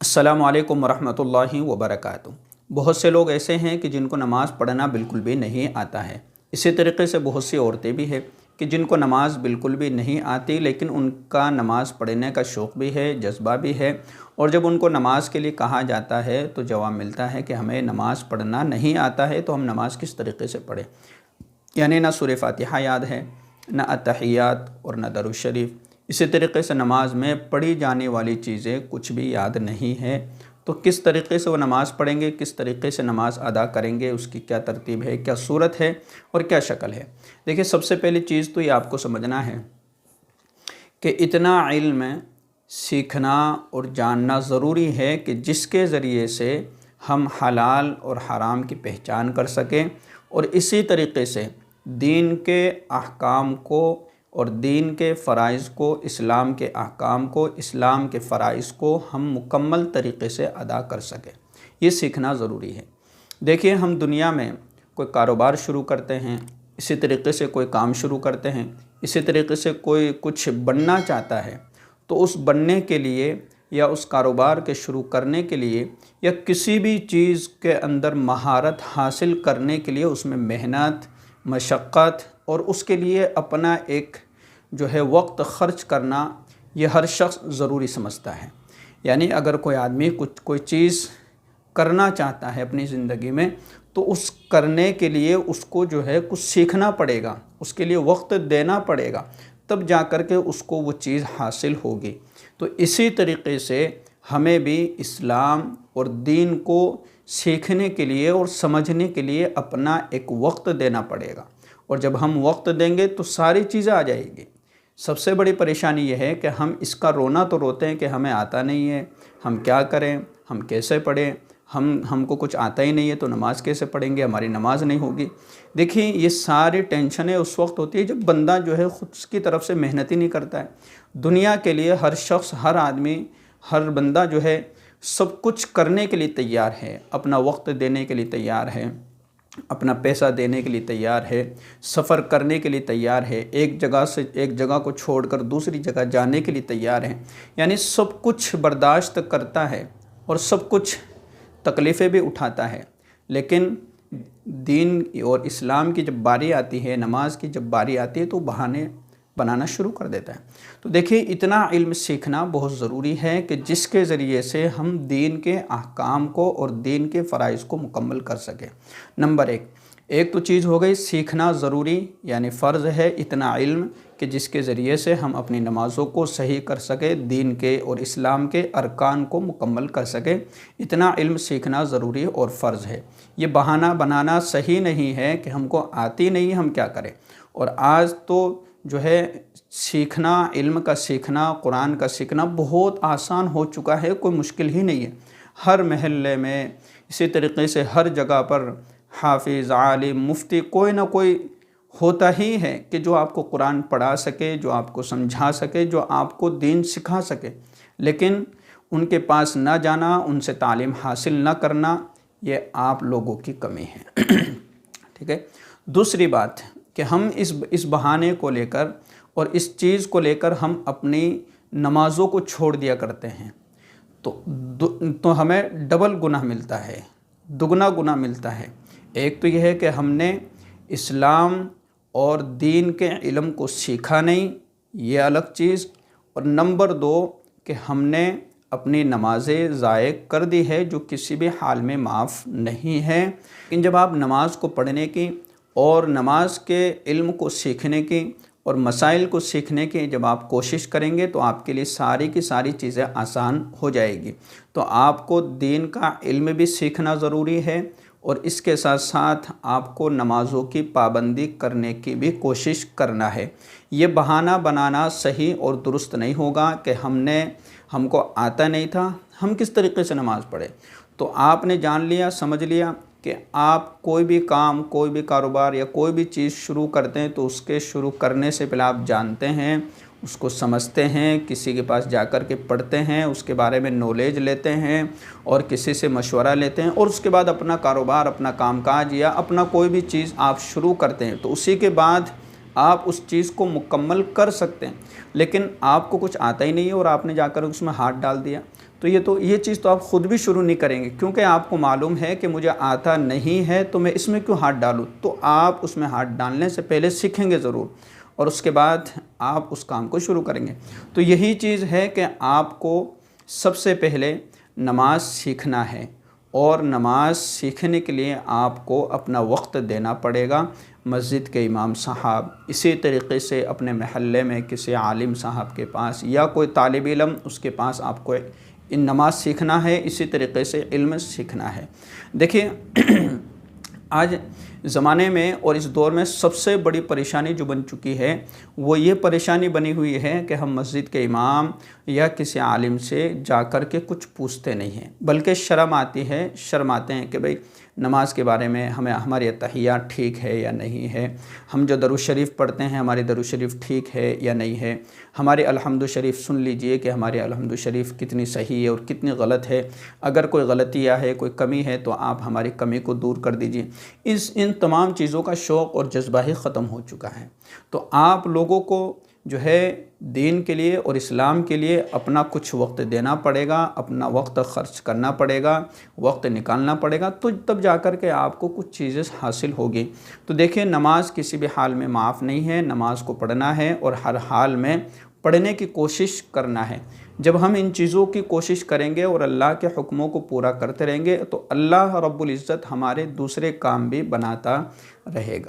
अस्सलामु अलैकुम वरहमतुल्लाहि वबरकातुहू। बहुत से लोग ऐसे हैं कि जिनको नमाज़ पढ़ना बिल्कुल भी नहीं आता है। इसी तरीके से बहुत सी औरतें भी हैं कि जिनको नमाज़ बिल्कुल भी नहीं आती, लेकिन उनका नमाज़ पढ़ने का शौक़ भी है, जज्बा भी है। और जब उनको नमाज़ के लिए कहा जाता है तो जवाब मिलता है कि हमें नमाज़ पढ़ना नहीं आता है, तो हम नमाज़ किस तरीके से पढ़ें। यानी ना सूरह फातिहा याद है, ना अत्तहियात और ना दरूद शरीफ। इसी तरीके से नमाज में पढ़ी जाने वाली चीज़ें कुछ भी याद नहीं है। तो किस तरीके से वो नमाज़ पढ़ेंगे, किस तरीके से नमाज़ अदा करेंगे, उसकी क्या तरतीब है, क्या सूरत है और क्या शक्ल है। देखिए, सबसे पहली चीज़ तो ये आपको समझना है कि इतना इल्म सीखना और जानना ज़रूरी है कि जिसके ज़रिए से हम हलाल और हराम की पहचान कर सकें और इसी तरीके से दीन के अहकाम को और दीन के फ़राइज़ को, इस्लाम के अहकाम को, इस्लाम के फ़राइज़ को हम मुकम्मल तरीक़े से अदा कर सकें। ये सीखना ज़रूरी है। देखिए, हम दुनिया में कोई कारोबार शुरू करते हैं, इसी तरीके से कोई काम शुरू करते हैं, इसी तरीके से कोई कुछ बनना चाहता है, तो उस बनने के लिए या उस कारोबार के शुरू करने के लिए या किसी भी चीज़ के अंदर महारत हासिल करने के लिए उसमें मेहनत, मशक्क़त और उसके लिए अपना एक जो है वक्त ख़र्च करना, ये हर शख्स ज़रूरी समझता है। यानी अगर कोई आदमी कोई चीज़ करना चाहता है अपनी ज़िंदगी में, तो उस करने के लिए उसको जो है कुछ सीखना पड़ेगा, उसके लिए वक्त देना पड़ेगा, तब जा कर के उसको वो चीज़ हासिल होगी। तो इसी तरीक़े से हमें भी इस्लाम और दीन को सीखने के लिए और समझने के लिए अपना एक वक्त देना पड़ेगा। और जब हम वक्त देंगे तो सारी चीज़ें आ जाएगी। सबसे बड़ी परेशानी यह है कि हम इसका रोना तो रोते हैं कि हमें आता नहीं है, हम क्या करें, हम कैसे पढ़ें, हमको कुछ आता ही नहीं है तो नमाज़ कैसे पढ़ेंगे, हमारी नमाज़ नहीं होगी। देखिए, ये सारी टेंशनें उस वक्त होती है जब बंदा जो है ख़ुद की तरफ से मेहनत ही नहीं करता है। दुनिया के लिए हर शख्स, हर आदमी, हर बंदा जो है सब कुछ करने के लिए तैयार है, अपना वक्त देने के लिए तैयार है, अपना पैसा देने के लिए तैयार है, सफ़र करने के लिए तैयार है, एक जगह से एक जगह को छोड़कर दूसरी जगह जाने के लिए तैयार है। यानी सब कुछ बर्दाश्त करता है और सब कुछ तकलीफ़ें भी उठाता है। लेकिन दीन और इस्लाम की जब बारी आती है, नमाज की जब बारी आती है, तो बहाने बनाना शुरू कर देता है। तो देखिए, इतना इल्म सीखना बहुत ज़रूरी है कि जिसके ज़रिए से हम दीन के अहकाम को और दीन के फ़राइज़ को मुकम्मल कर सकें। नंबर एक तो चीज़ हो गई सीखना ज़रूरी, यानी फ़र्ज़ है इतना इल्म कि जिसके ज़रिए से हम अपनी नमाज़ों को सही कर सकें, दीन के और इस्लाम के अरकान को मुकम्मल कर सकें। इतना इल्म सीखना ज़रूरी और फ़र्ज़ है। ये बहाना बनाना सही नहीं है कि हमको आती नहीं, हम क्या करें। और आज तो जो है सीखना, इल्म का सीखना, कुरान का सीखना बहुत आसान हो चुका है, कोई मुश्किल ही नहीं है। हर महल्ले में, इसी तरीके से हर जगह पर हाफिज़, आलिम, मुफ्ती कोई ना कोई होता ही है कि जो आपको कुरान पढ़ा सके, जो आपको समझा सके, जो आपको दीन सिखा सके। लेकिन उनके पास ना जाना, उनसे तालीम हासिल ना करना, ये आप लोगों की कमी है। ठीक है। दूसरी बात कि हम इस बहाने को लेकर और इस चीज़ को लेकर हम अपनी नमाज़ों को छोड़ दिया करते हैं, तो हमें डबल गुनाह मिलता है, दुगना गुनाह मिलता है। एक तो यह है कि हमने इस्लाम और दीन के इल्म को सीखा नहीं, ये अलग चीज़। और नंबर 2 कि हमने अपनी नमाज़ें ज़ाय कर दी है, जो किसी भी हाल में माफ़ नहीं है। लेकिन जब आप नमाज को पढ़ने की और नमाज के इल्म को सीखने की और मसाइल को सीखने की जब आप कोशिश करेंगे, तो आपके लिए सारी की सारी चीज़ें आसान हो जाएगी। तो आपको दीन का इल्म भी सीखना ज़रूरी है और इसके साथ साथ आपको नमाज़ों की पाबंदी करने की भी कोशिश करना है। ये बहाना बनाना सही और दुरुस्त नहीं होगा कि हमको आता नहीं था, हम किस तरीके से नमाज़ पढ़े। तो आपने जान लिया, समझ लिया कि आप कोई भी काम, कोई भी कारोबार या कोई भी चीज़ शुरू करते हैं, तो उसके शुरू करने से पहले आप जानते हैं, उसको समझते हैं, किसी के पास जाकर के पढ़ते हैं, उसके बारे में नॉलेज लेते हैं और किसी से मशवरा लेते हैं, और उसके बाद अपना कारोबार, अपना कामकाज या अपना कोई भी चीज़ आप शुरू करते हैं, तो उसी के बाद आप उस चीज़ को मुकम्मल कर सकते हैं। लेकिन आपको कुछ आता ही नहीं है और आपने जाकर उसमें हाथ डाल दिया, तो ये चीज़ तो आप ख़ुद भी शुरू नहीं करेंगे, क्योंकि आपको मालूम है कि मुझे आता नहीं है तो मैं इसमें क्यों हाथ डालूँ। तो आप उसमें हाथ डालने से पहले सीखेंगे ज़रूर और उसके बाद आप उस काम को शुरू करेंगे। तो यही चीज़ है कि आपको सबसे पहले नमाज़ सीखना है और नमाज़ सीखने के लिए आपको अपना वक्त देना पड़ेगा। मस्जिद के इमाम साहब, इसी तरीक़े से अपने महल्ले में किसी आलिम साहब के पास या कोई तालिब इल्म उसके पास आपको इन नमाज़ सीखना है, इसी तरीक़े से इल्म सीखना है। देखिए आज ज़माने में और इस दौर में सबसे बड़ी परेशानी जो बन चुकी है वो ये परेशानी बनी हुई है कि हम मस्जिद के इमाम या किसी आलिम से जा कर के कुछ पूछते नहीं हैं, बल्कि शर्म आती है, शर्माते हैं कि भाई नमाज के बारे में हमें हमारी तहियात ठीक है या नहीं है, हम जो दरूद शरीफ पढ़ते हैं हमारी दरूद शरीफ ठीक है या नहीं है, हमारे अलहम्दु शरीफ सुन लीजिए कि हमारे अलहम्दु शरीफ कितनी सही है और कितनी गलत है। अगर कोई गलतियाँ है, कोई कमी है तो आप हमारी कमी को दूर कर दीजिए। इन तमाम चीज़ों का शौक़ और जज्बा ही ख़त्म हो चुका है। तो आप लोगों को जो है दीन के लिए और इस्लाम के लिए अपना कुछ वक्त देना पड़ेगा, अपना वक्त ख़र्च करना पड़ेगा, वक्त निकालना पड़ेगा, तो तब जाकर के आपको कुछ चीज़ें हासिल होगी। तो देखिए नमाज किसी भी हाल में माफ़ नहीं है, नमाज को पढ़ना है और हर हाल में पढ़ने की कोशिश करना है। जब हम इन चीज़ों की कोशिश करेंगे और अल्लाह के हुक्मों को पूरा करते रहेंगे तो अल्लाह रब्बुल इज़्ज़त हमारे दूसरे काम भी बनाता रहेगा।